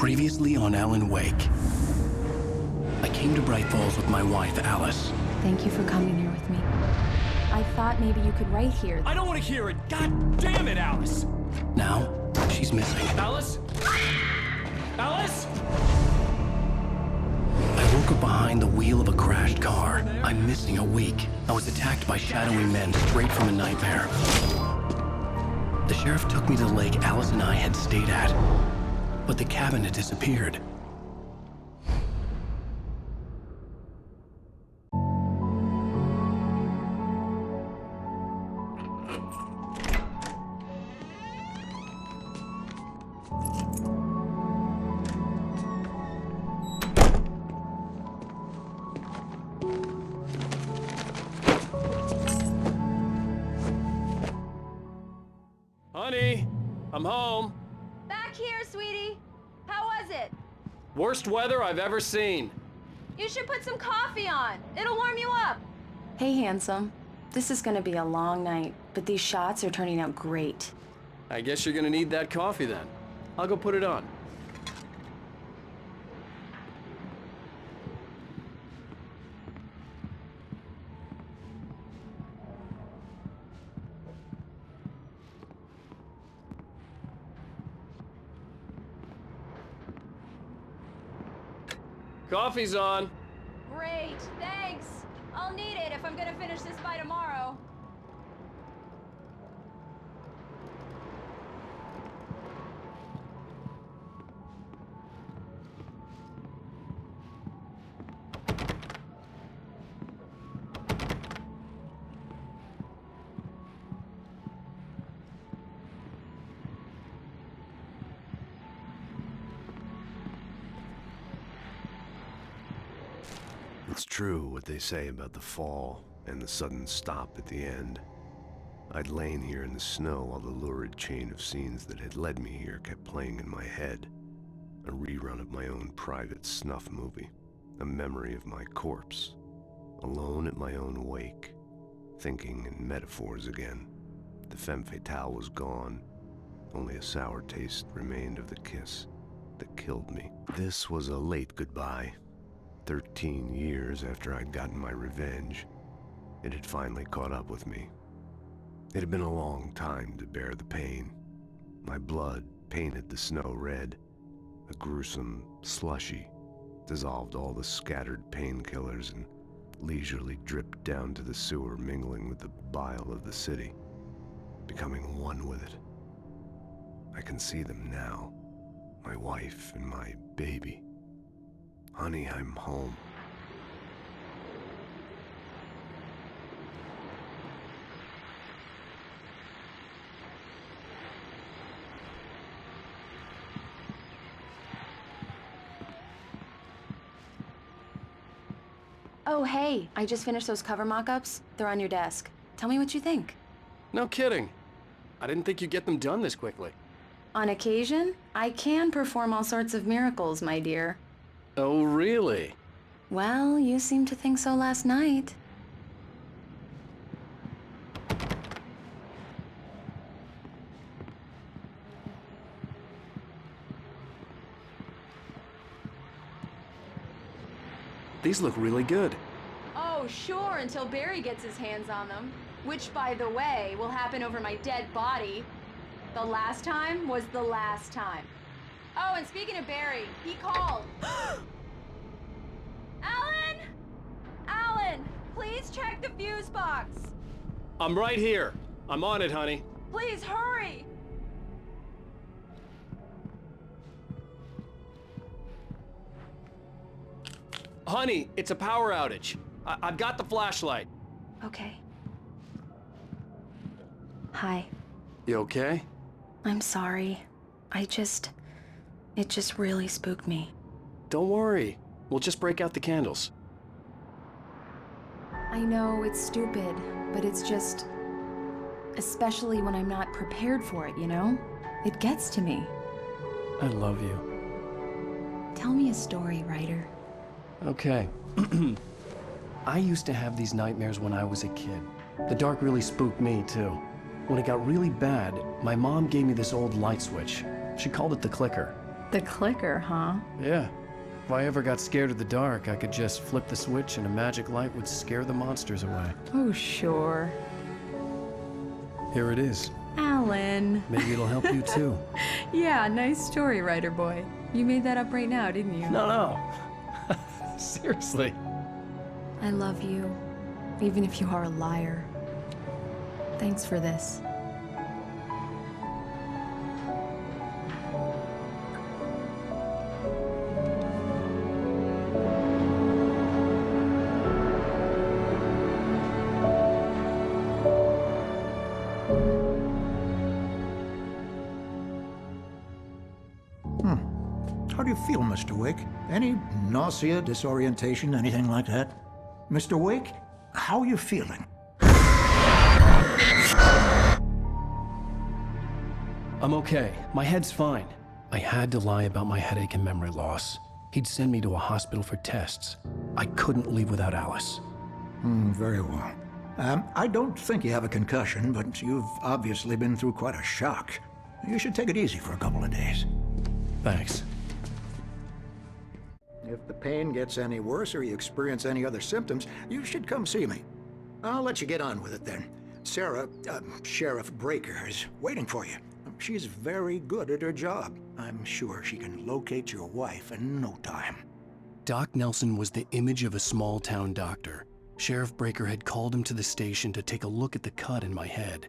Previously on Alan Wake. I came to Bright Falls with my wife, Alice. Thank you for coming here with me. I thought maybe you could write here. I don't want to hear it! God damn it, Alice! Now, she's missing. Alice? Alice? I woke up behind the wheel of a crashed car. I'm missing a week. I was attacked by shadowy men straight from a nightmare. The sheriff took me to the lake Alice and I had stayed at, but the cabin had disappeared. Honey, I'm home. Back here, sweetie. How was it? Worst weather I've ever seen. You should put some coffee on. It'll warm you up. Hey, handsome. This is gonna be a long night, but these shots are turning out great. I guess you're gonna need that coffee then. I'll go put it on. Coffee's on. Great, thanks. I'll need it if I'm gonna finish this by tomorrow. It's true what they say about the fall and the sudden stop at the end. I'd lain here in the snow while the lurid chain of scenes that had led me here kept playing in my head. A rerun of my own private snuff movie. A memory of my corpse. Alone at my own wake. Thinking in metaphors again. The femme fatale was gone. Only a sour taste remained of the kiss that killed me. This was a late goodbye. 13 years after I'd gotten my revenge, it had finally caught up with me. It had been a long time to bear the pain. My blood painted the snow red. A gruesome slushy dissolved all the scattered painkillers and leisurely dripped down to the sewer, mingling with the bile of the city, becoming one with it. I can see them now, my wife and my baby. Honey, I'm home. Oh, hey, I just finished those cover mock-ups. They're on your desk. Tell me what you think. No kidding. I didn't think you'd get them done this quickly. On occasion, I can perform all sorts of miracles, my dear. Oh, really? Well, you seemed to think so last night. These look really good. Oh, sure, until Barry gets his hands on them. Which, by the way, will happen over my dead body. The last time was the last time. Oh, and speaking of Barry, he called. Alan! Alan, please check the fuse box. I'm right here. I'm on it, honey. Please hurry. Honey, it's a power outage. I've got the flashlight. Okay. Hi. You okay? I'm sorry. It just really spooked me. Don't worry. We'll just break out the candles. I know it's stupid, but it's just... especially when I'm not prepared for it, you know? It gets to me. I love you. Tell me a story, writer. Okay. I used to have these nightmares when I was a kid. The dark really spooked me, too. When it got really bad, my mom gave me this old light switch. She called it the clicker. The clicker, huh? Yeah. If I ever got scared of the dark, I could just flip the switch and a magic light would scare the monsters away. Oh, sure. Here it is. Alan. Maybe it'll help you too. Yeah, nice story, writer boy. You made that up right now, didn't you? No. Seriously. I love you, even if you are a liar. Thanks for this. How do you feel, Mr. Wake? Any nausea, disorientation, anything like that? Mr. Wake, how are you feeling? I'm okay. My head's fine. I had to lie about my headache and memory loss. He'd send me to a hospital for tests. I couldn't leave without Alice. Very well. I don't think you have a concussion, but you've obviously been through quite a shock. You should take it easy for a couple of days. Thanks. If the pain gets any worse or you experience any other symptoms, you should come see me. I'll let you get on with it then. Sarah, Sheriff Breaker, is waiting for you. She's very good at her job. I'm sure she can locate your wife in no time. Doc Nelson was the image of a small-town doctor. Sheriff Breaker had called him to the station to take a look at the cut in my head.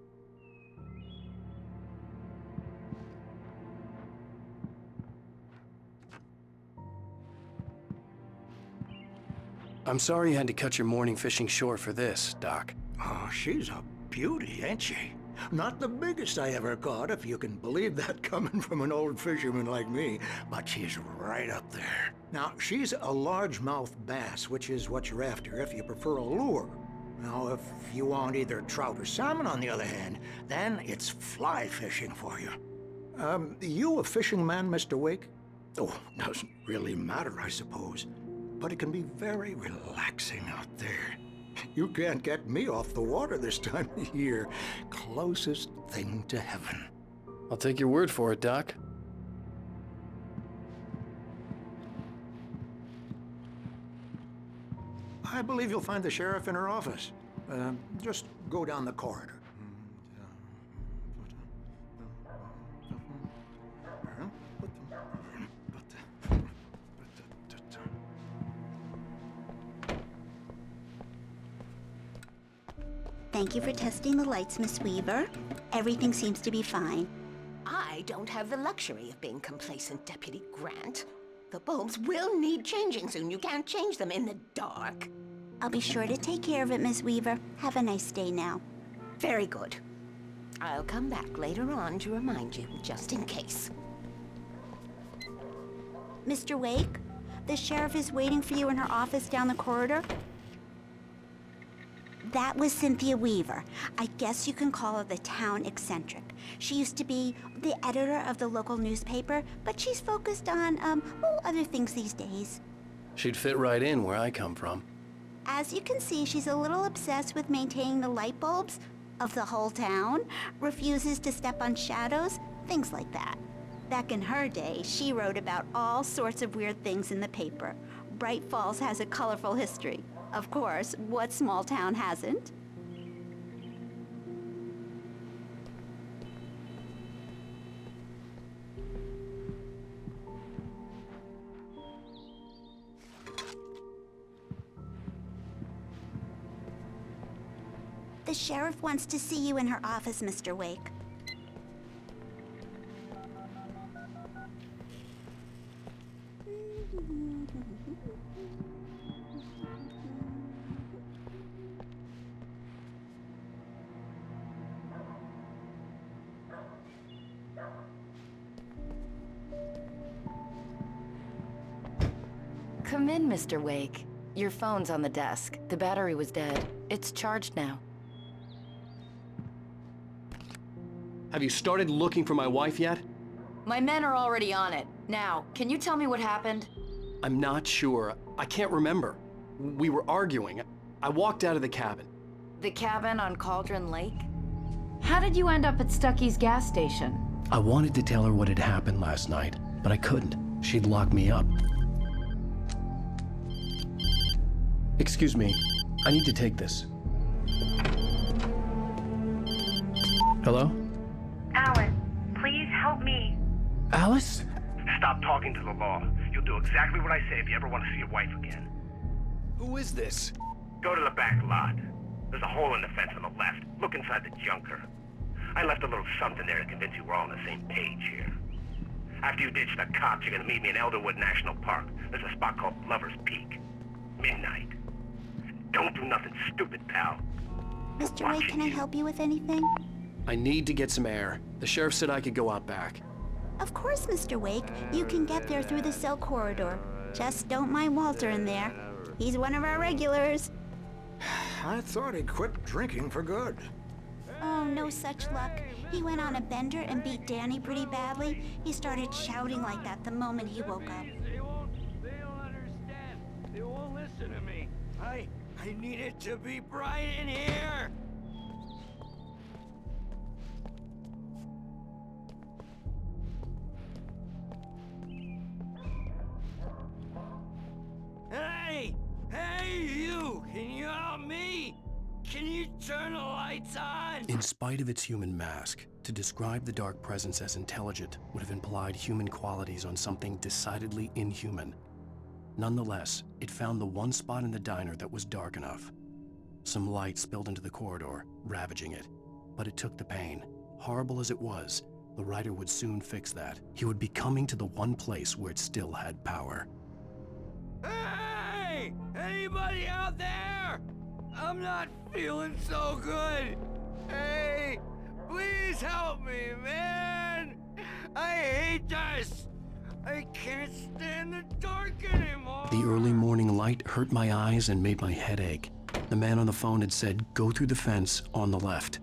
I'm sorry you had to cut your morning fishing short for this, Doc. Oh, she's a beauty, ain't she? Not the biggest I ever caught, if you can believe that coming from an old fisherman like me, but she's right up there. Now, she's a largemouth bass, which is what you're after if you prefer a lure. Now, if you want either trout or salmon, on the other hand, then it's fly fishing for you. You a fishing man, Mr. Wake? Oh, doesn't really matter, I suppose. But it can be very relaxing out there. You can't get me off the water this time of year. Closest thing to heaven. I'll take your word for it, Doc. I believe you'll find the sheriff in her office. Just go down the corridor. Thank you for testing the lights, Miss Weaver. Everything seems to be fine. I don't have the luxury of being complacent, Deputy Grant. The bulbs will need changing soon. You can't change them in the dark. I'll be sure to take care of it, Miss Weaver. Have a nice day now. Very good. I'll come back later on to remind you, just in case. Mr. Wake, the sheriff is waiting for you in her office down the corridor. That was Cynthia Weaver. I guess you can call her the town eccentric. She used to be the editor of the local newspaper, but she's focused on, other things these days. She'd fit right in where I come from. As you can see, she's a little obsessed with maintaining the light bulbs of the whole town, refuses to step on shadows, things like that. Back in her day, she wrote about all sorts of weird things in the paper. Bright Falls has a colorful history. Of course, what small town hasn't? The sheriff wants to see you in her office, Mr. Wake. Come in, Mr. Wake. Your phone's on the desk. The battery was dead. It's charged now. Have you started looking for my wife yet? My men are already on it. Now, can you tell me what happened? I'm not sure. I can't remember. We were arguing. I walked out of the cabin. The cabin on Cauldron Lake? How did you end up at Stucky's gas station? I wanted to tell her what had happened last night, but I couldn't. She'd lock me up. Excuse me, I need to take this. Hello? Alan, please help me. Alice? Stop talking to the law. You'll do exactly what I say if you ever want to see your wife again. Who is this? Go to the back lot. There's a hole in the fence on the left. Look inside the junker. I left a little something there to convince you we're all on the same page here. After you ditch the cops, you're gonna meet me in Elderwood National Park. There's a spot called Lover's Peak. Midnight. Don't do nothing stupid, pal. Mr. Wake, can I help you with anything? I need to get some air. The sheriff said I could go out back. Of course, Mr. Wake. You can get there through the cell corridor. Just don't mind Walter in there. He's one of our regulars. I thought he quit drinking for good. Oh, no such luck. He went on a bender and beat Danny pretty badly. He started shouting like that the moment he woke up. They don't understand. They won't listen to me. I need it to be bright in here. Hey, you! Can you help me? Can you turn the lights on? In spite of its human mask, to describe the dark presence as intelligent would have implied human qualities on something decidedly inhuman. Nonetheless, it found the one spot in the diner that was dark enough. Some light spilled into the corridor, ravaging it. But it took the pain. Horrible as it was, the writer would soon fix that. He would be coming to the one place where it still had power. Hey! Anybody out there? I'm not feeling so good. Hey, please help me, man. I hate this. I can't stand the dark anymore. The early morning light hurt my eyes and made my head ache. The man on the phone had said, "Go through the fence on the left."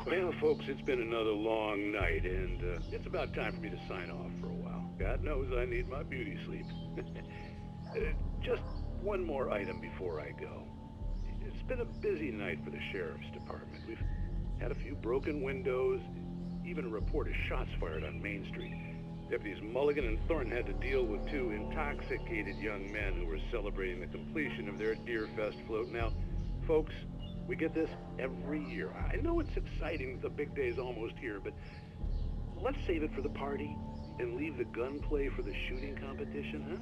Well, folks, it's been another long night, and it's about time for me to sign off for a while. God knows I need my beauty sleep. Just one more item before I go. It's been a busy night for the sheriff's department. We've had a few broken windows, even a report of shots fired on Main Street. Deputies Mulligan and Thornton had to deal with two intoxicated young men who were celebrating the completion of their Deer Fest float. Now, folks, we get this every year. I know it's exciting, the big day's almost here, but let's save it for the party and leave the gunplay for the shooting competition, huh?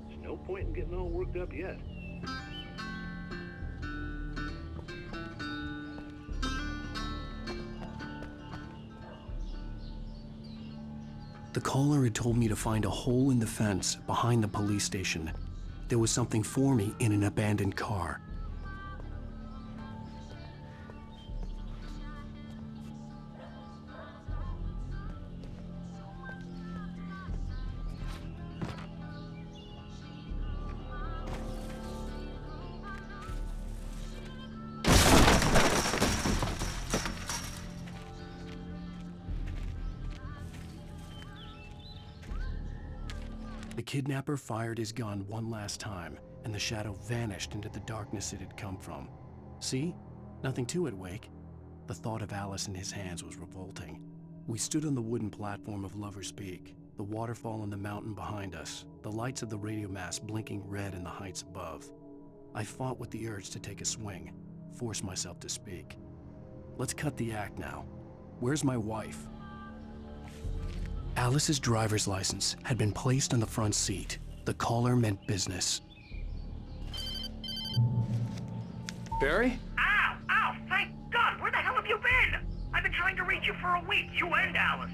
There's no point in getting all worked up yet. The caller had told me to find a hole in the fence behind the police station. There was something for me in an abandoned car. The kidnapper fired his gun one last time, and the shadow vanished into the darkness it had come from. See? Nothing to it, Wake. The thought of Alice in his hands was revolting. We stood on the wooden platform of Lover's Peak, the waterfall on the mountain behind us, the lights of the radio mast blinking red in the heights above. I fought with the urge to take a swing, force myself to speak. Let's cut the act now. Where's my wife? Alice's driver's license had been placed on the front seat. The caller meant business. Barry? Ow! Thank God! Where the hell have you been? I've been trying to reach you for a week, you and Alice.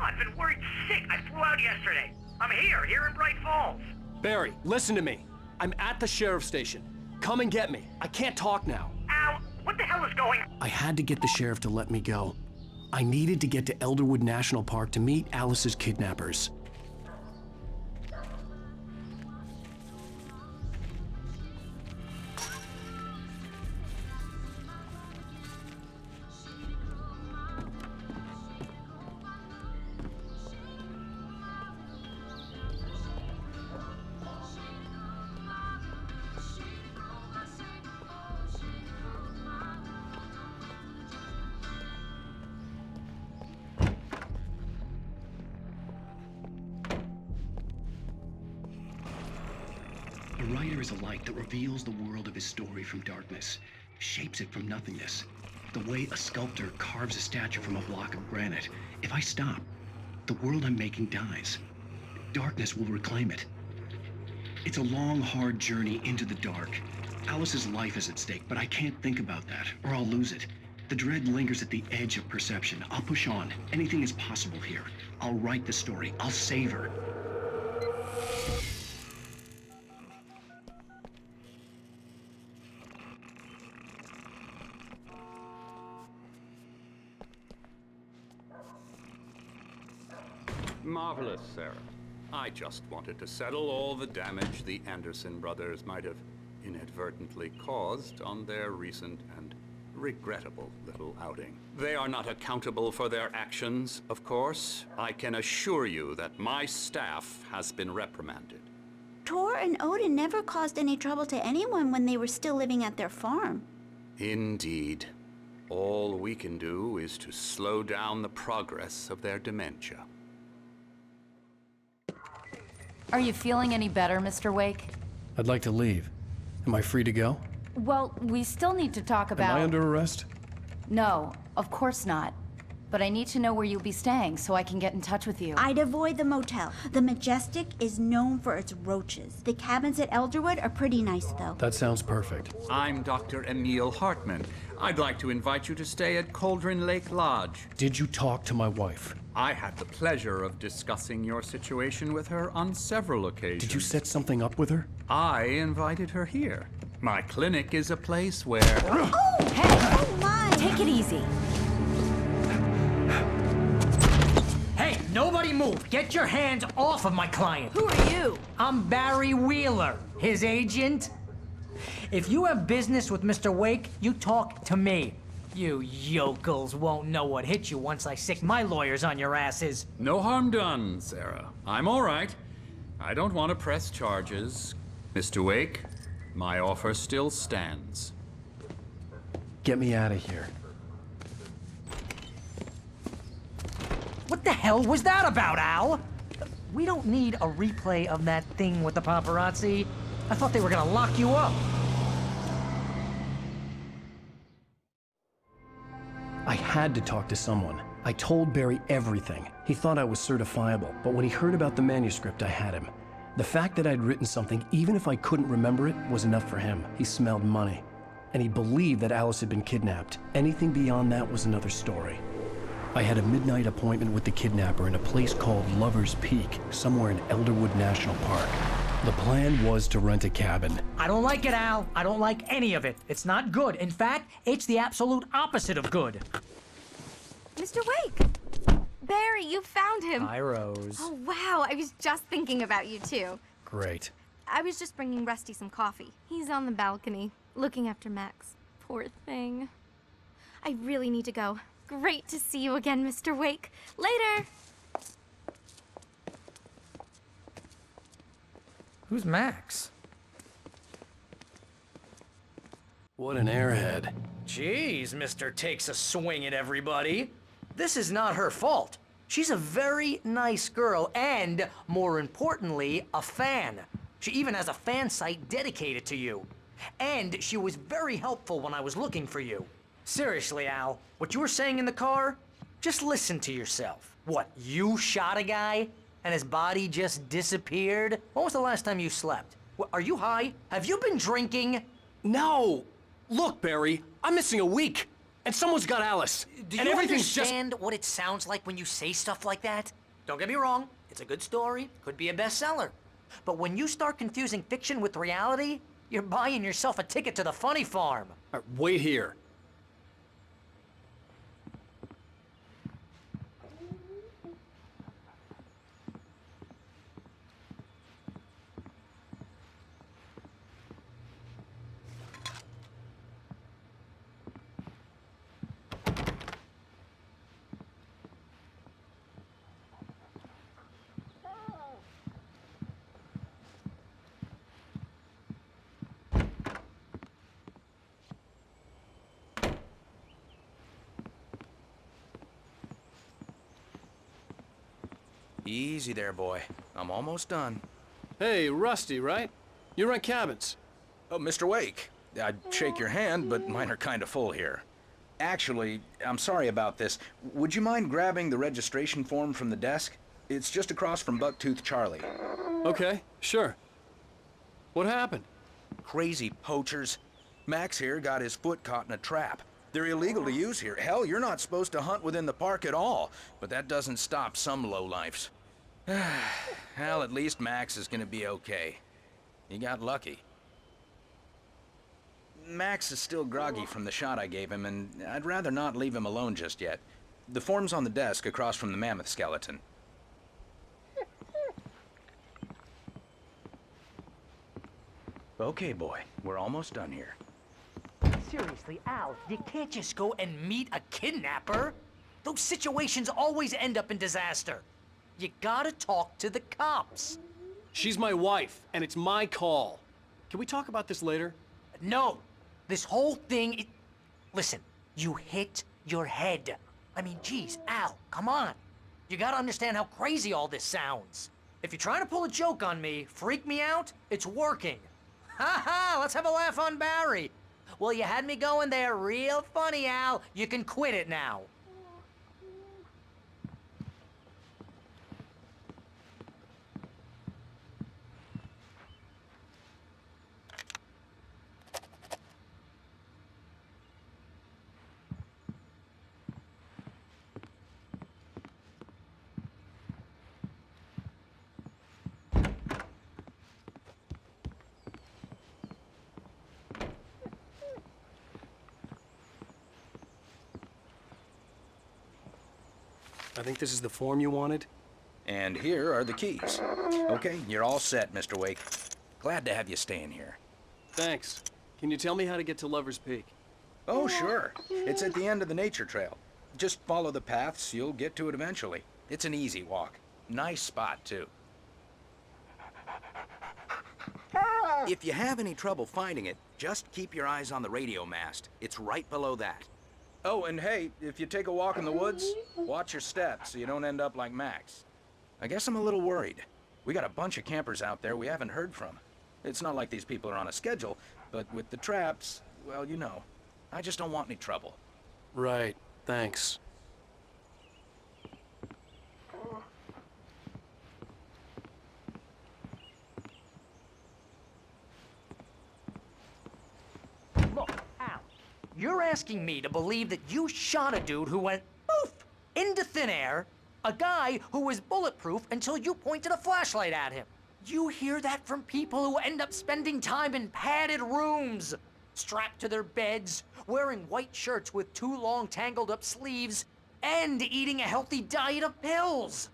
I've been worried sick. I flew out yesterday. I'm here in Bright Falls. Barry, listen to me. I'm at the sheriff's station. Come and get me. I can't talk now. Ow! What the hell is going on? I had to get the sheriff to let me go. I needed to get to Elderwood National Park to meet Alice's kidnappers. there is a light that reveals the world of his story from darkness, shapes it from nothingness. The way a sculptor carves a statue from a block of granite. If I stop, the world I'm making dies. Darkness will reclaim it. It's a long, hard journey into the dark. Alice's life is at stake, but I can't think about that, or I'll lose it. The dread lingers at the edge of perception. I'll push on. Anything is possible here. I'll write the story. I'll save her. Marvelous, Sarah. I just wanted to settle all the damage the Anderson brothers might have inadvertently caused on their recent and regrettable little outing. They are not accountable for their actions, of course. I can assure you that my staff has been reprimanded. Tor and Odin never caused any trouble to anyone when they were still living at their farm. Indeed. All we can do is to slow down the progress of their dementia. Are you feeling any better, Mr. Wake? I'd like to leave. Am I free to go? Well, we still need to talk about... Am I under arrest? No, of course not. But I need to know where you'll be staying so I can get in touch with you. I'd avoid the motel. The Majestic is known for its roaches. The cabins at Elderwood are pretty nice, though. That sounds perfect. I'm Dr. Emil Hartman. I'd like to invite you to stay at Cauldron Lake Lodge. Did you talk to my wife? I had the pleasure of discussing your situation with her on several occasions. Did you set something up with her? I invited her here. My clinic is a place where... Oh! Hey! Oh, my! Take it easy. Hey, nobody move! Get your hands off of my client! Who are you? I'm Barry Wheeler, his agent. If you have business with Mr. Wake, you talk to me. You yokels won't know what hit you once I sick my lawyers on your asses. No harm done, Sarah. I'm all right. I don't want to press charges. Mr. Wake, my offer still stands. Get me out of here. What the hell was that about, Al? We don't need a replay of that thing with the paparazzi. I thought they were gonna lock you up. I had to talk to someone. I told Barry everything. He thought I was certifiable, but when he heard about the manuscript, I had him. The fact that I'd written something, even if I couldn't remember it, was enough for him. He smelled money. And he believed that Alice had been kidnapped. Anything beyond that was another story. I had a midnight appointment with the kidnapper in a place called Lover's Peak, somewhere in Elderwood National Park. The plan was to rent a cabin. I don't like it, Al. I don't like any of it. It's not good. In fact, it's the absolute opposite of good. Mr. Wake! Barry, you found him! Hi, Rose. Oh, wow. I was just thinking about you, too. Great. I was just bringing Rusty some coffee. He's on the balcony, looking after Max. Poor thing. I really need to go. Great to see you again, Mr. Wake. Later! Who's Max? What an airhead. Jeez, Mr. Takes a swing at everybody. This is not her fault. She's a very nice girl and, more importantly, a fan. She even has a fan site dedicated to you. And she was very helpful when I was looking for you. Seriously, Al, what you were saying in the car? Just listen to yourself. What, you shot a guy and his body just disappeared? When was the last time you slept? What, are you high? Have you been drinking? No! Look, Barry, I'm missing a week. And someone's got Alice. Do and you everything's understand what it sounds like when you say stuff like that? Don't get me wrong, it's a good story, could be a bestseller. But when you start confusing fiction with reality, you're buying yourself a ticket to the funny farm. Wait here. Easy there, boy. I'm almost done. Hey, Rusty, right? You rent cabins? Oh, Mr. Wake. I'd shake your hand, but mine are kind of full here. Actually, I'm sorry about this. Would you mind grabbing the registration form from the desk? It's just across from Bucktooth Charlie. Okay, sure. What happened? Crazy poachers. Max here got his foot caught in a trap. They're illegal to use here. Hell, you're not supposed to hunt within the park at all. But that doesn't stop some lowlifes. Well, at least Max is gonna be okay. He got lucky. Max is still groggy from the shot I gave him, and I'd rather not leave him alone just yet. The form's on the desk across from the mammoth skeleton. Okay, boy. We're almost done here. Seriously, Al, you can't just go and meet a kidnapper. Those situations always end up in disaster. You gotta talk to the cops. She's my wife, and it's my call. Can we talk about this later? No. This whole thing, listen, you hit your head. I mean, geez, Al, come on. You gotta understand how crazy all this sounds. If you're trying to pull a joke on me, freak me out, it's working. Ha ha, let's have a laugh on Barry. Well, you had me going there real funny, Al. You can quit it now. I think this is the form you wanted. And here are the keys. Okay, you're all set, Mr. Wake. Glad to have you staying here. Thanks. Can you tell me how to get to Lover's Peak? Oh, sure. It's at the end of the nature trail. Just follow the paths, you'll get to it eventually. It's an easy walk. Nice spot, too. If you have any trouble finding it, just keep your eyes on the radio mast. It's right below that. Oh, and hey, if you take a walk in the woods, watch your steps so you don't end up like Max. I guess I'm a little worried. We got a bunch of campers out there we haven't heard from. It's not like these people are on a schedule, but with the traps, well, you know. I just don't want any trouble. Right, thanks. Look, Al, you're asking me to believe that you shot a dude who went poof into thin air, a guy who was bulletproof until you pointed a flashlight at him. You hear that from people who end up spending time in padded rooms, strapped to their beds, wearing white shirts with too long tangled up sleeves, and eating a healthy diet of pills.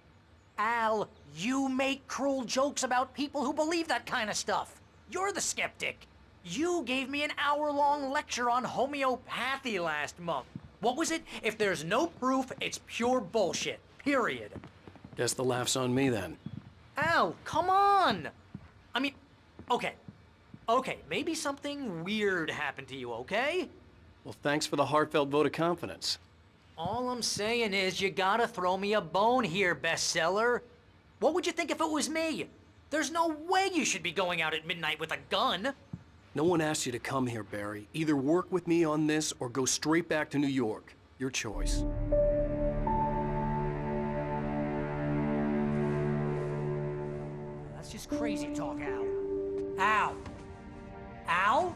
Al, you make cruel jokes about people who believe that kind of stuff. You're the skeptic. You gave me an hour-long lecture on homeopathy last month. What was it? If there's no proof, it's pure bullshit. Period. Guess the laugh's on me then. Al, come on! I mean, okay, maybe something weird happened to you, okay? Well, thanks for the heartfelt vote of confidence. All I'm saying is you gotta throw me a bone here, bestseller. What would you think if it was me? There's no way you should be going out at midnight with a gun. No one asked you to come here, Barry. Either work with me on this or go straight back to New York. Your choice. That's just crazy talk, Al. Al? Al?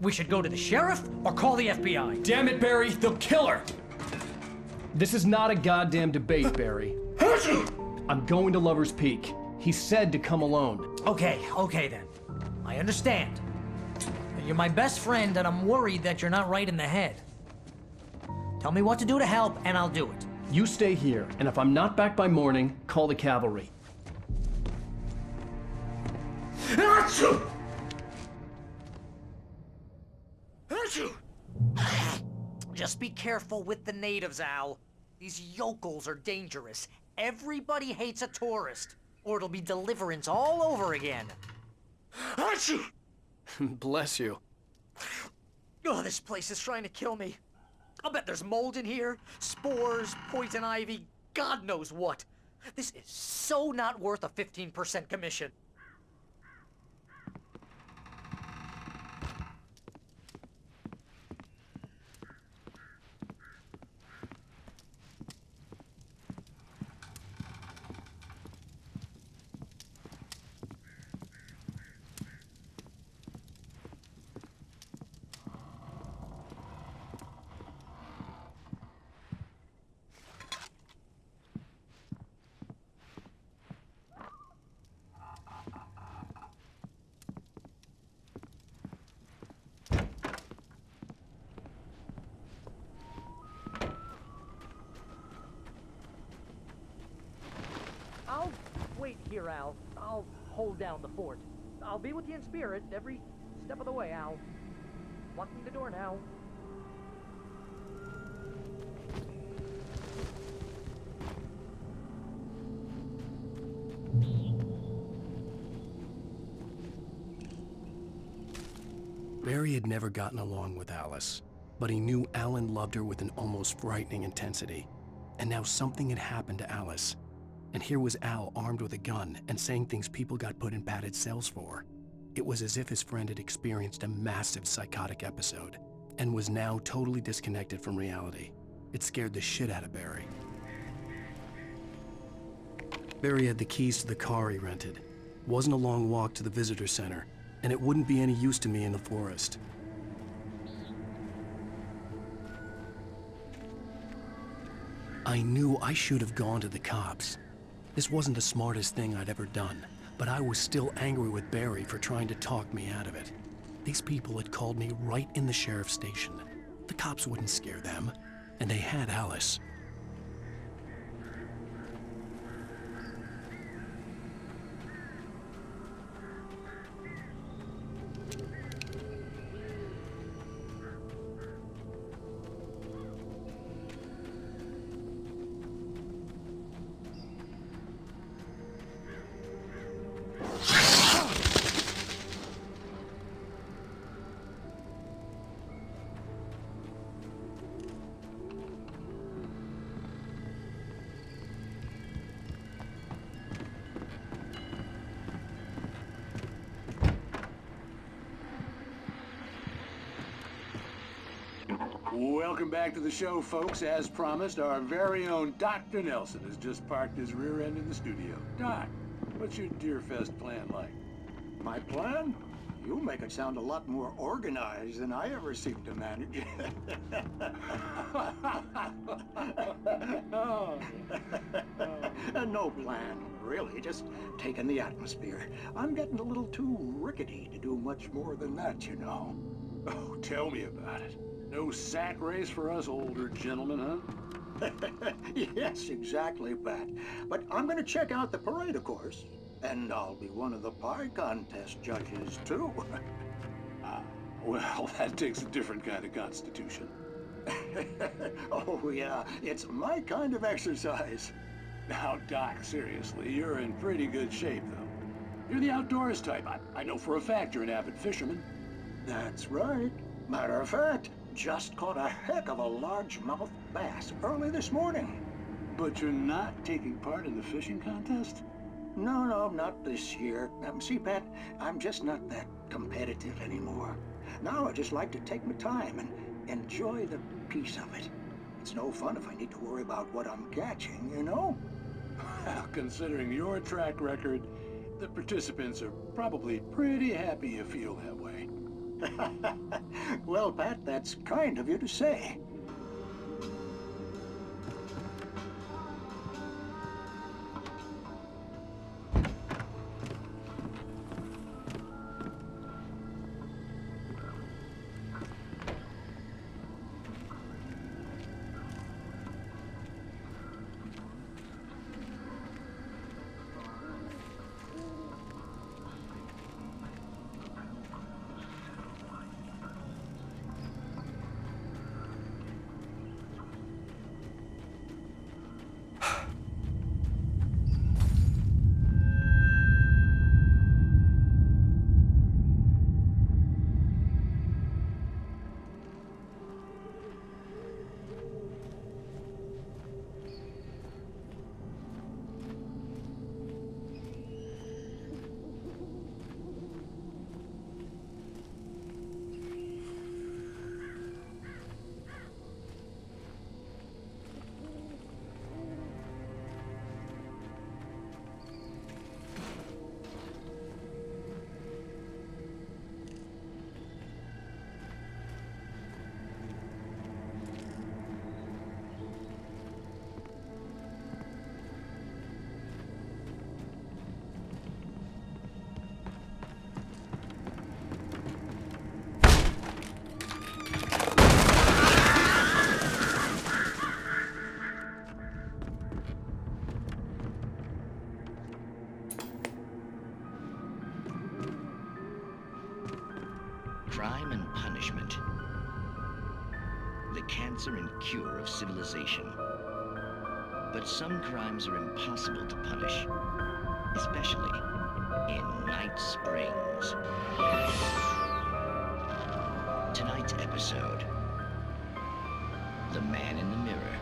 We should go to the sheriff or call the FBI. Damn it, Barry, they'll kill her! This is not a goddamn debate, Barry. I'm going to Lover's Peak. He said to come alone. Okay then. I understand. You're my best friend and I'm worried that you're not right in the head. Tell me what to do to help and I'll do it. You stay here, and if I'm not back by morning, call the cavalry. Just be careful with the natives, Al. These yokels are dangerous. Everybody hates a tourist, or it'll be deliverance all over again. Bless you. Oh, this place is trying to kill me. I'll bet there's mold in here, spores, poison ivy, God knows what. This is so not worth a 15% commission. Here, Al. I'll hold down the fort. I'll be with you in spirit every step of the way, Al. Locking the door now. Barry had never gotten along with Alice, but he knew Alan loved her with an almost frightening intensity. And now something had happened to Alice. And here was Al armed with a gun and saying things people got put in padded cells for. It was as if his friend had experienced a massive psychotic episode and was now totally disconnected from reality. It scared the shit out of Barry. Barry had the keys to the car he rented. Wasn't a long walk to the visitor center, and it wouldn't be any use to me in the forest. I knew I should have gone to the cops. This wasn't the smartest thing I'd ever done, but I was still angry with Barry for trying to talk me out of it. These people had called me right in the sheriff's station. The cops wouldn't scare them, and they had Alice. Welcome back to the show, folks. As promised, our very own Dr. Nelson has just parked his rear end in the studio. Doc, what's your Deerfest plan like? My plan? You make it sound a lot more organized than I ever seem to manage. No plan, really. Just taking the atmosphere. I'm getting a little too rickety to do much more than that, you know. Oh, tell me about it. No sack race for us older gentlemen, huh? Yes, exactly, Pat. But I'm going to check out the parade, of course. And I'll be one of the pie contest judges, too. Well, that takes a different kind of constitution. Oh, yeah. It's my kind of exercise. Now, Doc, seriously, you're in pretty good shape, though. You're the outdoors type. I know for a fact you're an avid fisherman. That's right. Matter of fact, just caught a heck of a largemouth bass early this morning. But you're not taking part in the fishing contest? No, not this year. See, Pat, I'm just not that competitive anymore. Now I just like to take my time and enjoy the peace of it. It's no fun if I need to worry about what I'm catching, you know? Well, considering your track record, the participants are probably pretty happy you feel that way. Well, Pat, that's kind of you to say. answer and cure of civilization. But some crimes are impossible to punish, especially in Night Springs. Tonight's episode, The Man in the Mirror.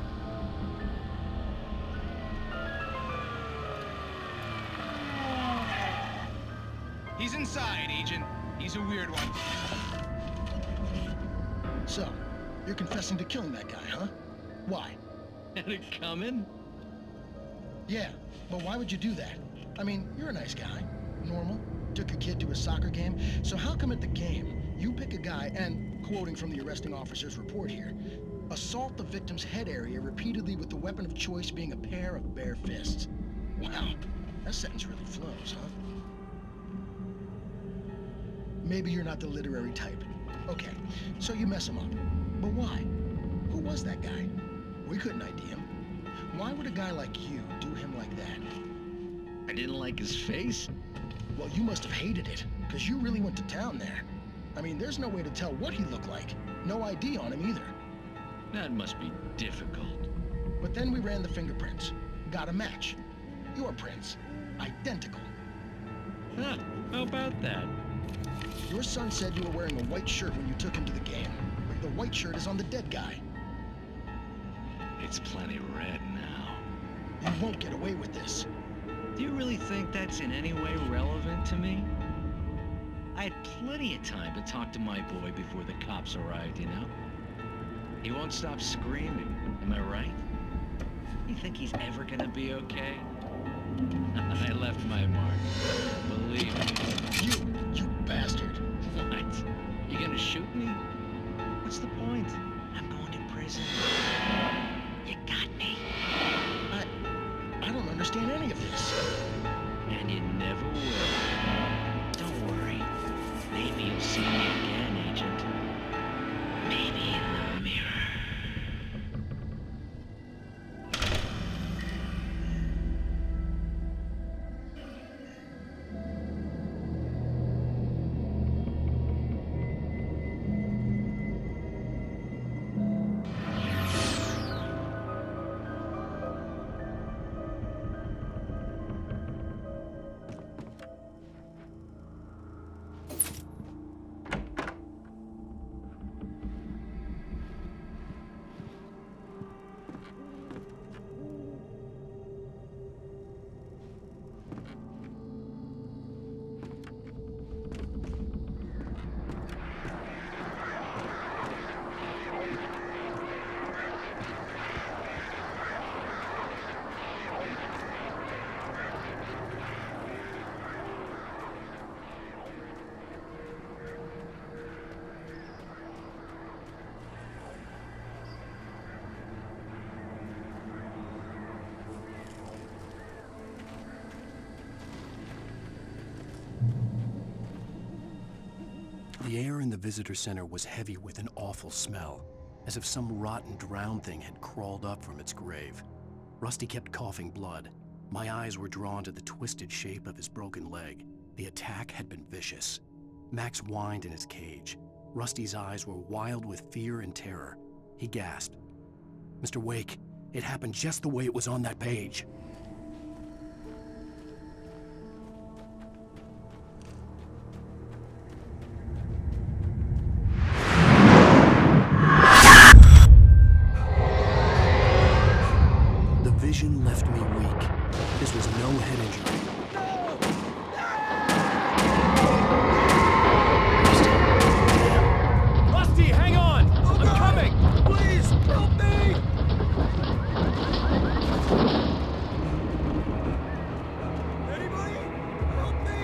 He's inside, Agent. He's a weird one. So, you're confessing to killing that guy, huh? Why? Had it coming? Yeah, but why would you do that? I mean, you're a nice guy. Normal. Took a kid to a soccer game. So how come at the game, you pick a guy and, quoting from the arresting officer's report here, assault the victim's head area repeatedly with the weapon of choice being a pair of bare fists? Wow, that sentence really flows, huh? Maybe you're not the literary type. Okay, so you mess him up. But why? Who was that guy? We couldn't ID him. Why would a guy like you do him like that? I didn't like his face? Well, you must have hated it, because you really went to town there. I mean, there's no way to tell what he looked like. No ID on him either. That must be difficult. But then we ran the fingerprints. Got a match. Your prints. Identical. Huh, how about that? Your son said you were wearing a white shirt when you took him to the game. The white shirt is on the dead guy. It's plenty red now. You won't get away with this. Do you really think that's in any way relevant to me? I had plenty of time to talk to my boy before the cops arrived, you know? He won't stop screaming, am I right? You think he's ever gonna be okay? I left my mark. Believe me. You bastard. What? You gonna shoot me? What's the point? I'm going to prison. You got me. I don't understand any of this. And you never will. Don't worry. Maybe you'll see me again, Agent. Maybe in the mirror. The air in the visitor center was heavy with an awful smell, as if some rotten drowned thing had crawled up from its grave. Rusty kept coughing blood. My eyes were drawn to the twisted shape of his broken leg. The attack had been vicious. Max whined in his cage. Rusty's eyes were wild with fear and terror. He gasped. "Mr. Wake, it happened just the way it was on that page." Vision left me weak. This was no head injury. Rusty, hang on! I'm coming! Please, help me! Anybody? Help me!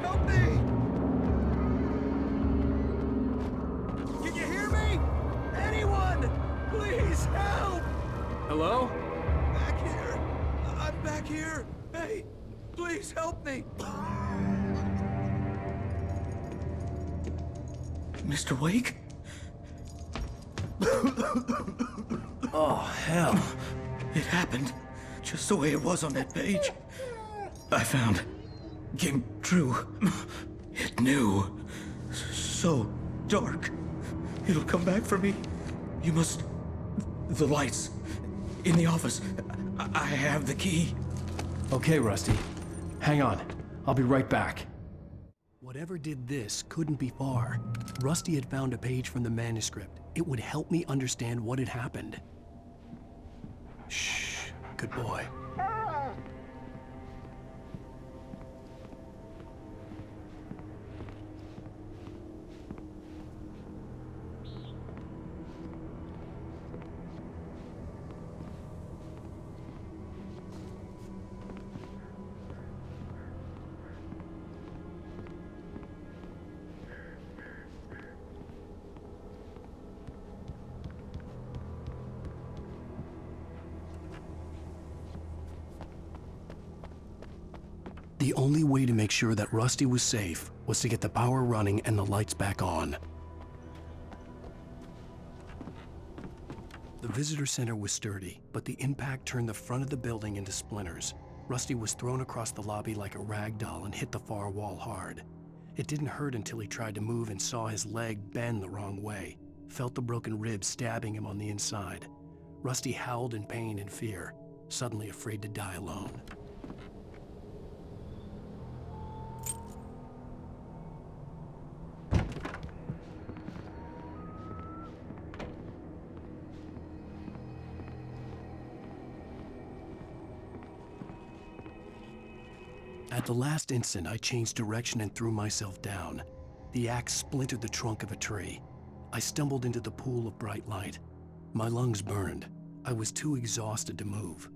Help me! Can you hear me? Anyone? Please help! Hello? Back here. I'm back here. Hey, please help me. Mr. Wake? Oh, hell. It happened just the way it was on that page. I found. Came true. It knew. So dark. It'll come back for me. You must... The lights. In the office. I have the key. Okay, Rusty. Hang on. I'll be right back. Whatever did this couldn't be far. Rusty had found a page from the manuscript. It would help me understand what had happened. Shh. Good boy. The only way to make sure that Rusty was safe was to get the power running and the lights back on. The visitor center was sturdy, but the impact turned the front of the building into splinters. Rusty was thrown across the lobby like a rag doll and hit the far wall hard. It didn't hurt until he tried to move and saw his leg bend the wrong way, felt the broken rib stabbing him on the inside. Rusty howled in pain and fear, suddenly afraid to die alone. At the last instant, I changed direction and threw myself down. The axe splintered the trunk of a tree. I stumbled into the pool of bright light. My lungs burned. I was too exhausted to move.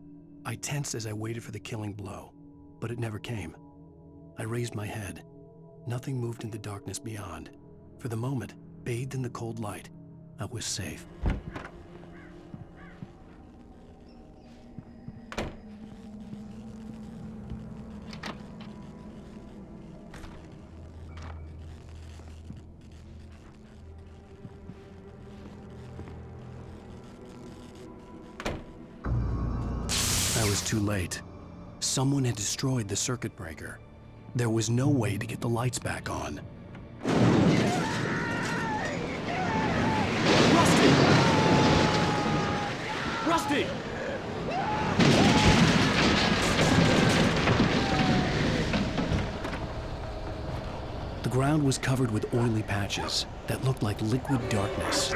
I tensed as I waited for the killing blow, but it never came. I raised my head. Nothing moved in the darkness beyond. For the moment, bathed in the cold light, I was safe. I was too late. Someone had destroyed the circuit breaker. There was no way to get the lights back on. Rusty! The ground was covered with oily patches that looked like liquid darkness.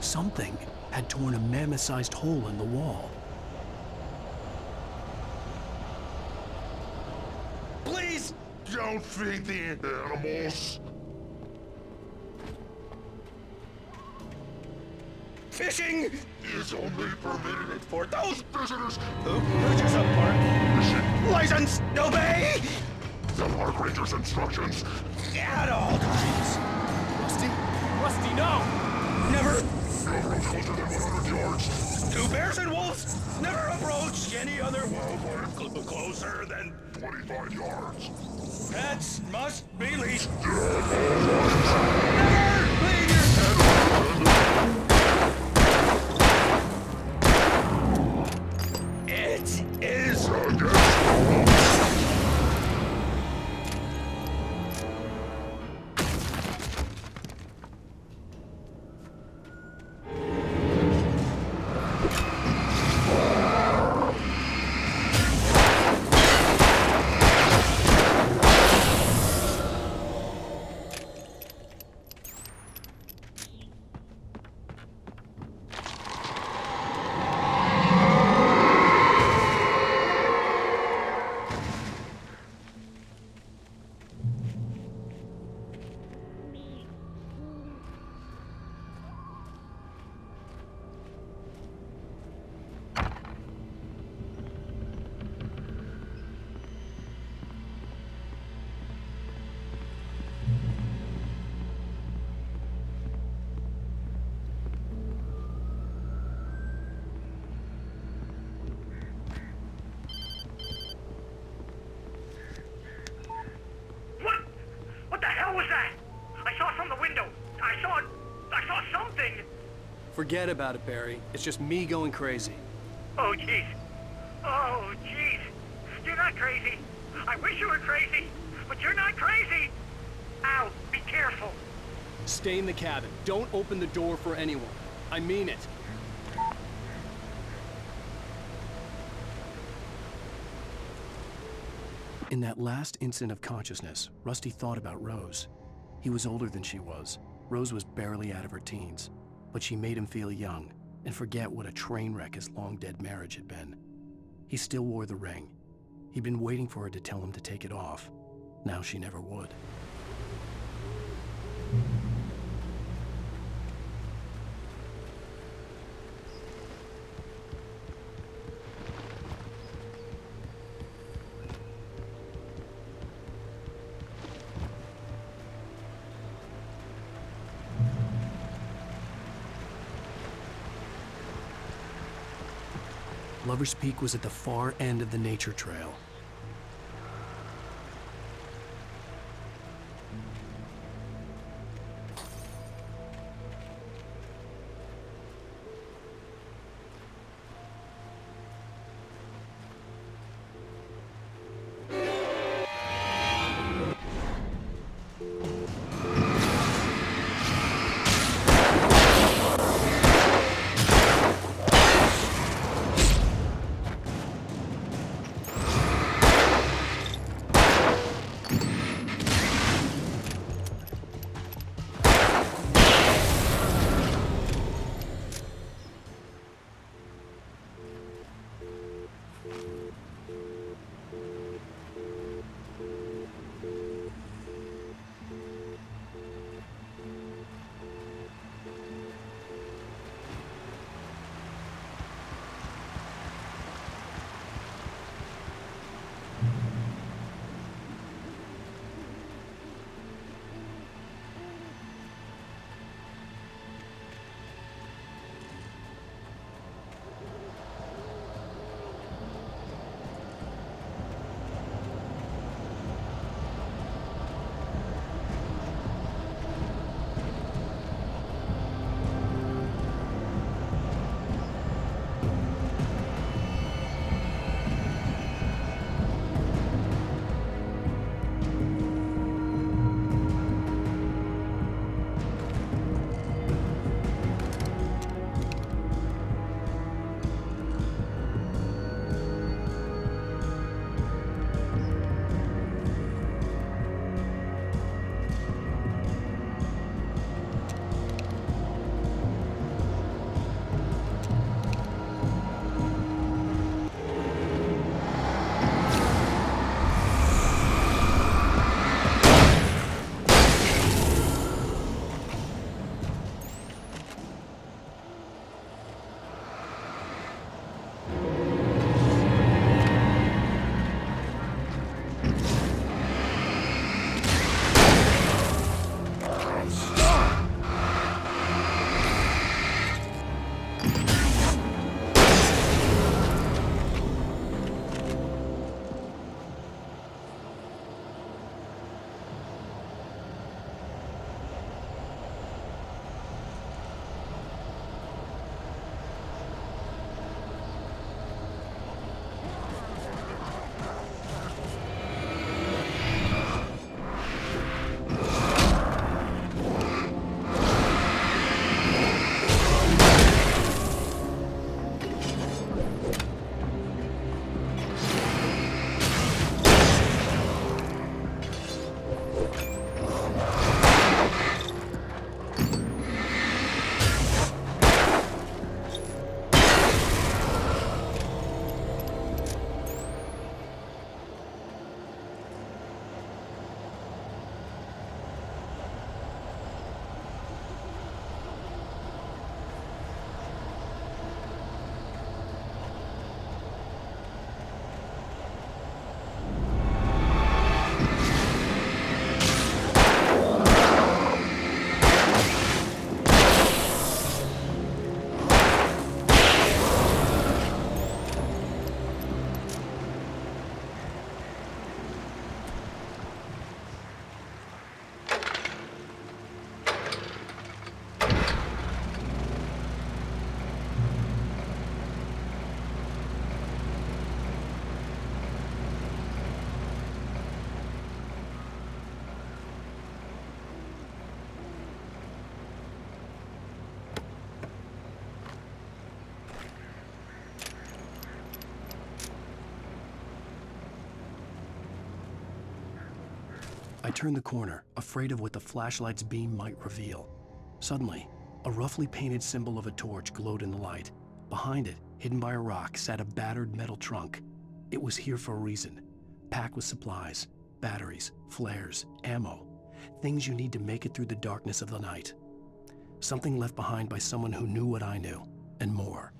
Something had torn a mammoth-sized hole in the wall. Please don't feed the animals. Fishing is only permitted for those visitors who purchase a park license. Obey the park ranger's instructions at all times. Rusty, no! Never. No approach closer than 100 yards. To bears and wolves, never approach any other wildlife closer than 25 yards. Pets must be leashed. Never leave your pet. It is against the law. Forget about it, Barry. It's just me going crazy. Oh, jeez. Oh, jeez. You're not crazy. I wish you were crazy, but you're not crazy. Ow, be careful. Stay in the cabin. Don't open the door for anyone. I mean it. In that last instant of consciousness, Rusty thought about Rose. He was older than she was. Rose was barely out of her teens, but she made him feel young and forget what a train wreck his long-dead marriage had been. He still wore the ring. He'd been waiting for her to tell him to take it off. Now she never would. Lover's Peak was at the far end of the nature trail. I turned the corner, afraid of what the flashlight's beam might reveal. Suddenly, a roughly painted symbol of a torch glowed in the light. Behind it, hidden by a rock, sat a battered metal trunk. It was here for a reason, packed with supplies, batteries, flares, ammo, things you need to make it through the darkness of the night. Something left behind by someone who knew what I knew, and more.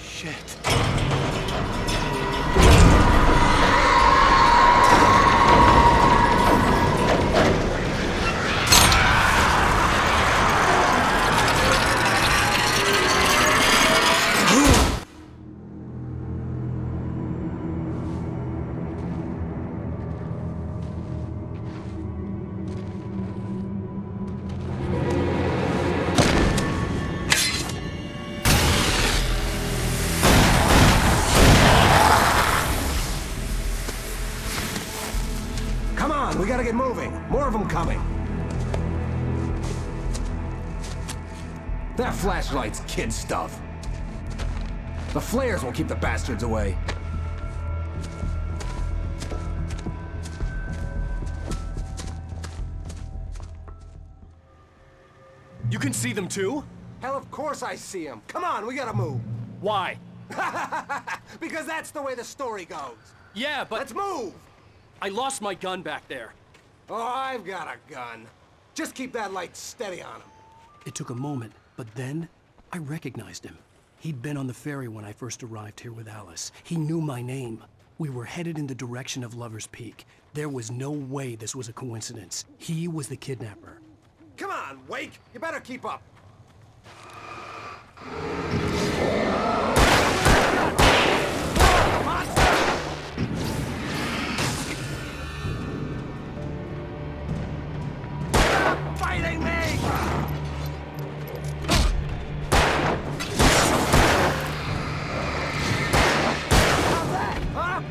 Shit. We gotta get moving. More of them coming. That flashlight's kid stuff. The flares won't keep the bastards away. You can see them too? Hell, of course I see them. Come on, we gotta move. Why? Because that's the way the story goes. Yeah, but... Let's move! I lost my gun back there. Oh, I've got a gun. Just keep that light steady on him. It took a moment, but then I recognized him. He'd been on the ferry when I first arrived here with Alice. He knew my name. We were headed in the direction of Lover's Peak. There was no way this was a coincidence. He was the kidnapper. Come on, Wake! You better keep up. Fighting me! How's that, huh?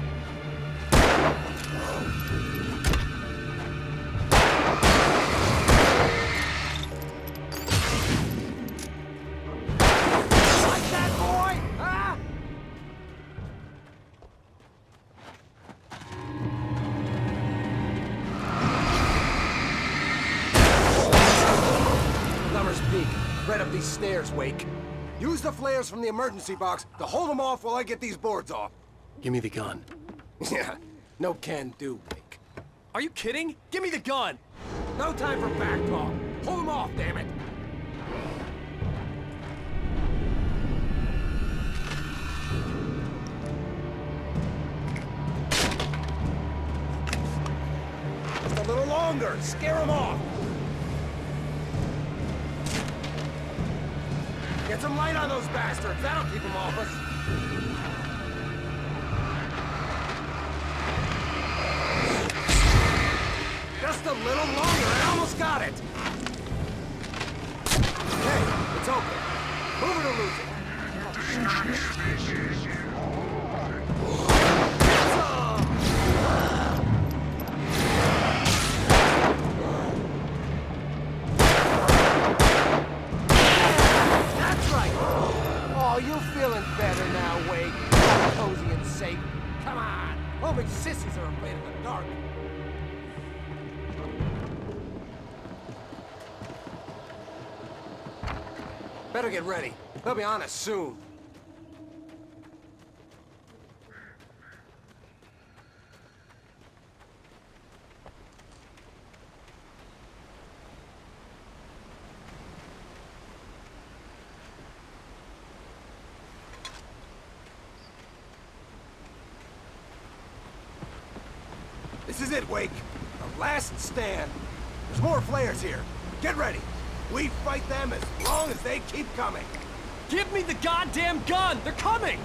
Like that, boy? Huh? Lover's Peak. Right up these stairs, Wake. Use the flares from the emergency box to hold them off while I get these boards off. Give me the gun. Yeah, no can do, Wake. Are you kidding? Give me the gun! No time for back talk. Hold them off, damn it. Just a little longer. Scare them off. Get some light on those bastards. That'll keep them off us. Just a little longer. I almost got it. Okay, it's open. Move it or lose it. That's right. Oh, you're feeling better now, Wake. All cozy and safe. Come on. Only sissies are afraid of the dark. Better get ready. They'll be on us soon. This is it, Wake. The last stand. There's more flares here. Get ready. We fight them as long as they keep coming. Give me the goddamn gun! They're coming!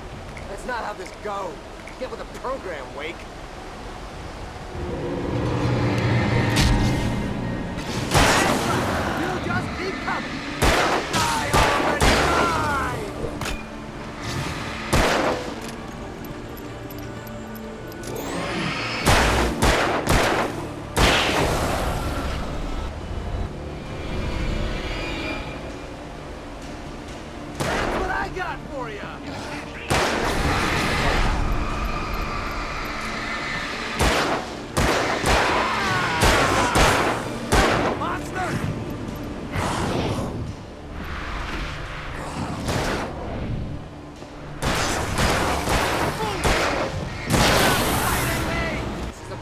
That's not how this goes. Get with the program, Wake. You just keep coming. Die already, die! That's what I got for you.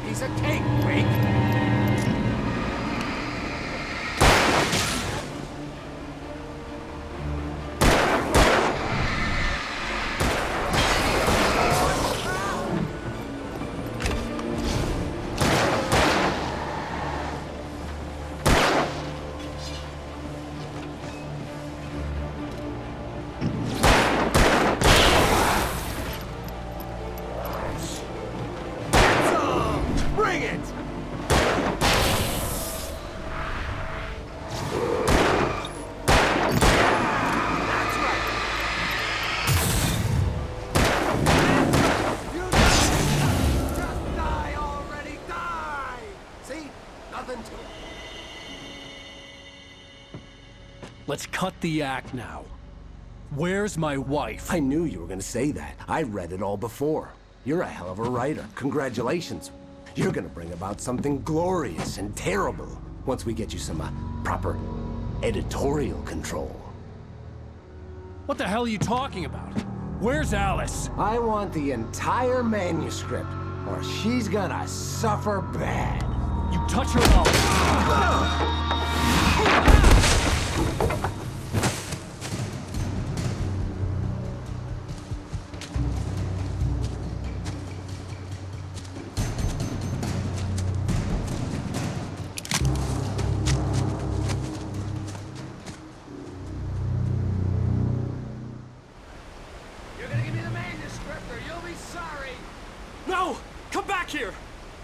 Piece of cake, Wake. Bring it! That's right! You just die already, die! See? Nothing to it. Let's cut the act now. Where's my wife? I knew you were gonna say that. I read it all before. You're a hell of a writer. Congratulations. You're gonna bring about something glorious and terrible once we get you some proper editorial control. What the hell are you talking about? Where's Alice? I want the entire manuscript, or she's gonna suffer bad. You touch her and I'll... You're gonna give me the manuscript or you'll be sorry! No! Come back here!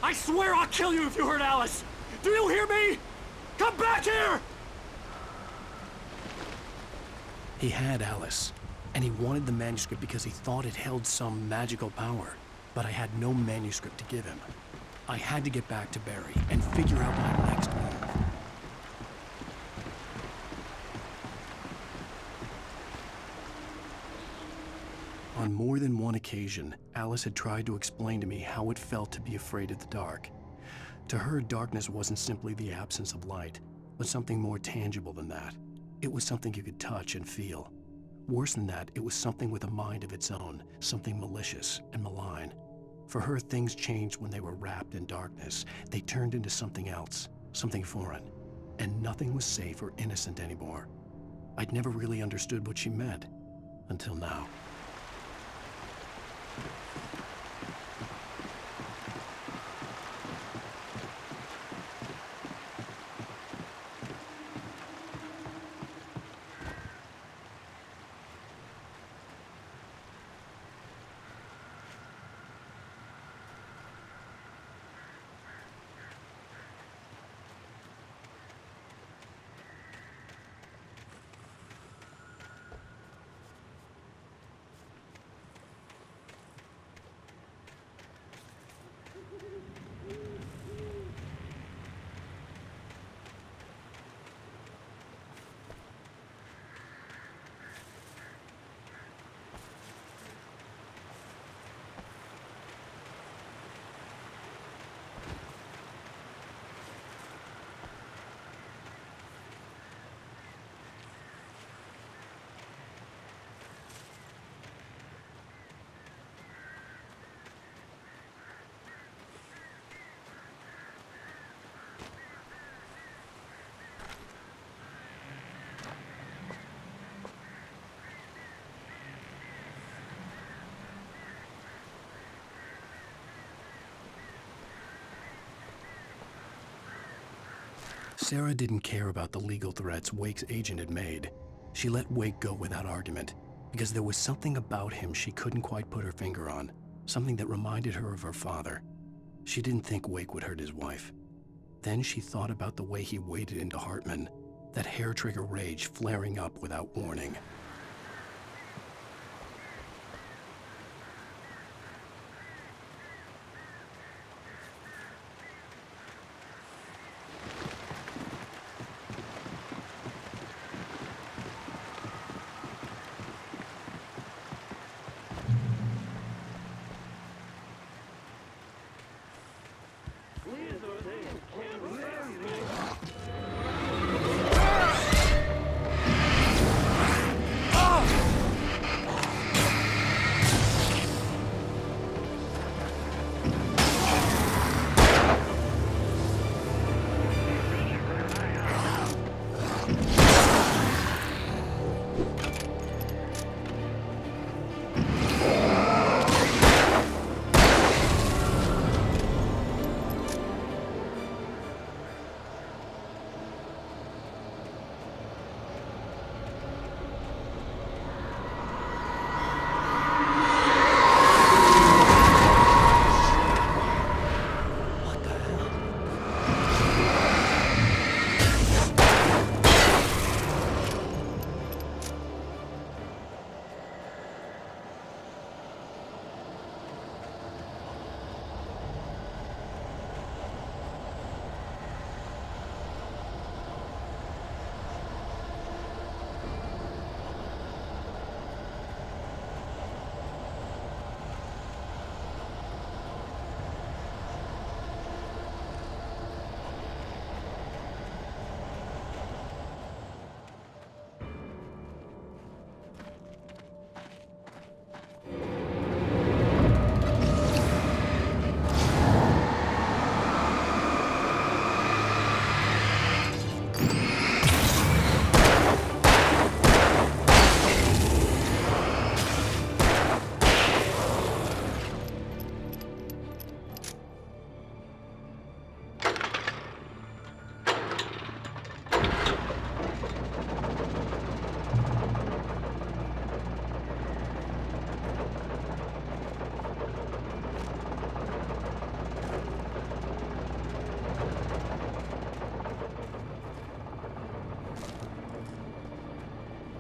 I swear I'll kill you if you hurt Alice! Do you hear me? Come back here! He had Alice, and he wanted the manuscript because he thought it held some magical power. But I had no manuscript to give him. I had to get back to Barry and figure out my next move. On more than one occasion, Alice had tried to explain to me how it felt to be afraid of the dark. To her, darkness wasn't simply the absence of light, but something more tangible than that. It was something you could touch and feel. Worse than that, it was something with a mind of its own, something malicious and malign. For her, things changed when they were wrapped in darkness. They turned into something else, something foreign, and nothing was safe or innocent anymore. I'd never really understood what she meant, until now. Sarah didn't care about the legal threats Wake's agent had made. She let Wake go without argument, because there was something about him she couldn't quite put her finger on, something that reminded her of her father. She didn't think Wake would hurt his wife. Then she thought about the way he waded into Hartman, that hair-trigger rage flaring up without warning.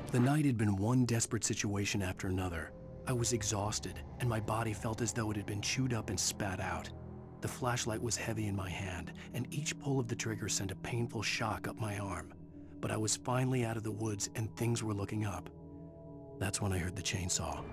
The night had been one desperate situation after another. I was exhausted, and my body felt as though it had been chewed up and spat out. The flashlight was heavy in my hand, and each pull of the trigger sent a painful shock up my arm. But I was finally out of the woods, and things were looking up. That's when I heard the chainsaw.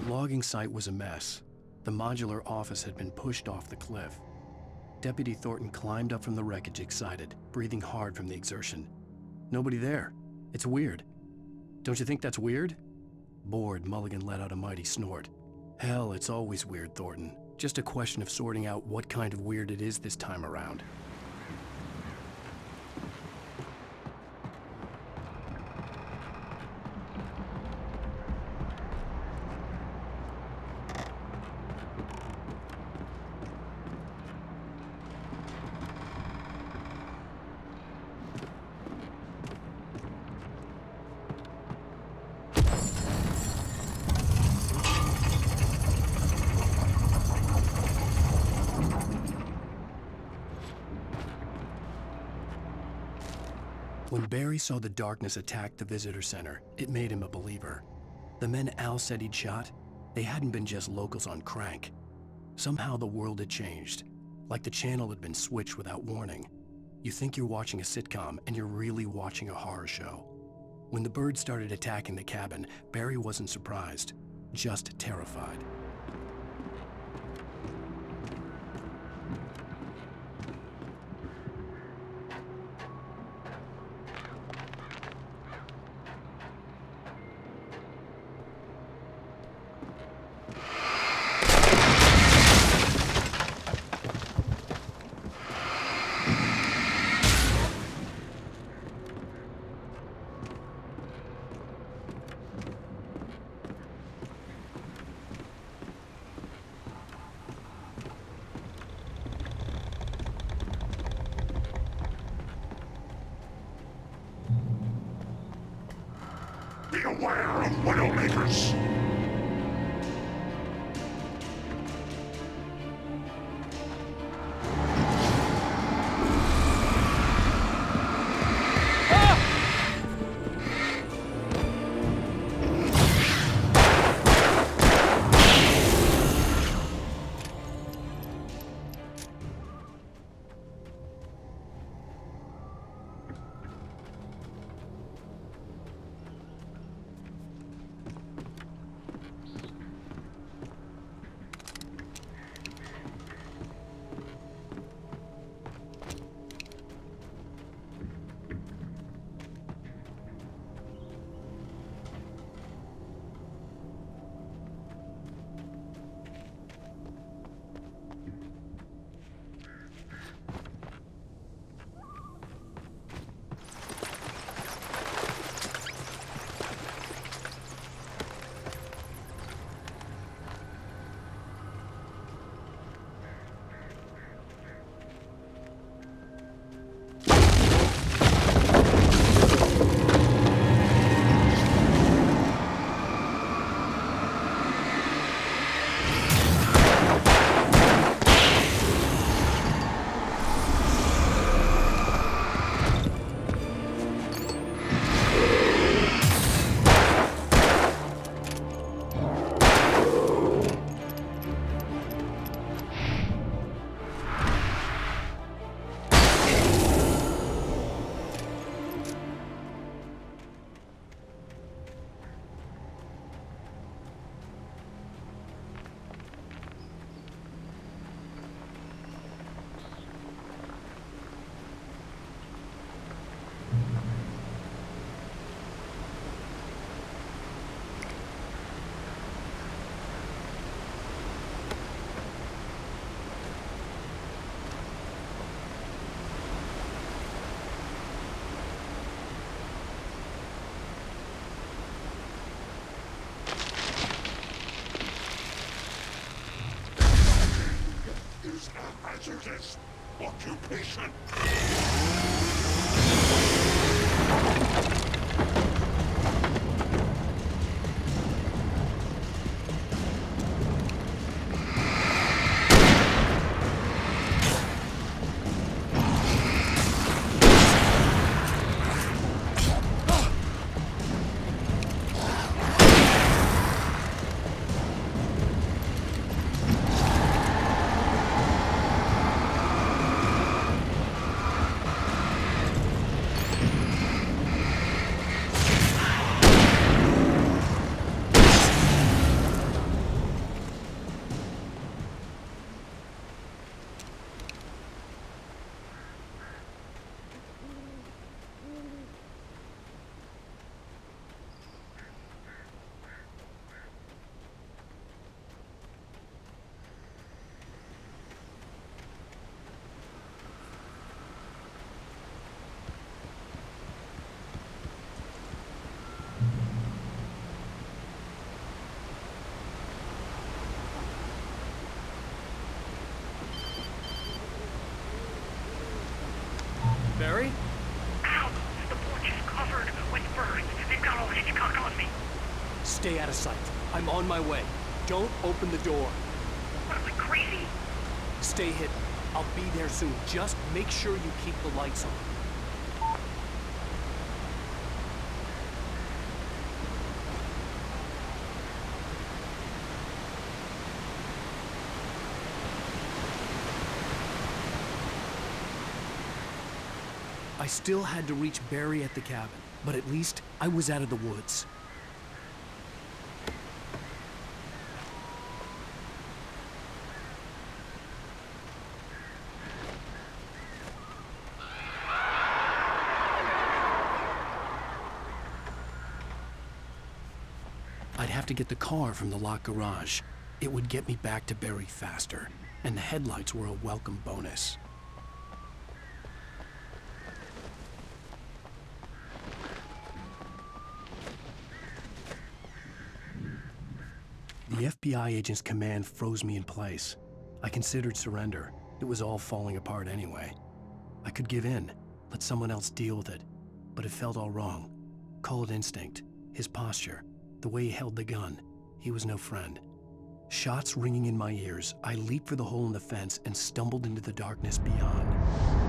The logging site was a mess. The modular office had been pushed off the cliff. Deputy Thornton climbed up from the wreckage excited, breathing hard from the exertion. Nobody there. It's weird. Don't you think that's weird? Bored, Mulligan let out a mighty snort. Hell, it's always weird, Thornton. Just a question of sorting out what kind of weird it is this time around. When Barry saw the darkness attack the visitor center, it made him a believer. The men Al said he'd shot, They hadn't been just locals on crank. Somehow the world had changed, like the channel had been switched without warning. You think you're watching a sitcom, and you're really watching a horror show. When the birds started attacking the cabin, Barry wasn't surprised, just terrified. Be aware of widowmakers! Hazardous occupation. Barry? Ow! The porch is covered with birds. They've got all Hitchcock on me. Stay out of sight. I'm on my way. Don't open the door. What, am I crazy? Stay hidden. I'll be there soon. Just make sure you keep the lights on. I still had to reach Barry at the cabin, but at least I was out of the woods. I'd have to get the car from the locked garage. It would get me back to Barry faster, and the headlights were a welcome bonus. The FBI agent's command froze me in place. I considered surrender. It was all falling apart anyway. I could give in, let someone else deal with it, but it felt all wrong. Call it instinct, his posture, the way he held the gun. He was no friend. Shots ringing in my ears, I leaped for the hole in the fence and stumbled into the darkness beyond.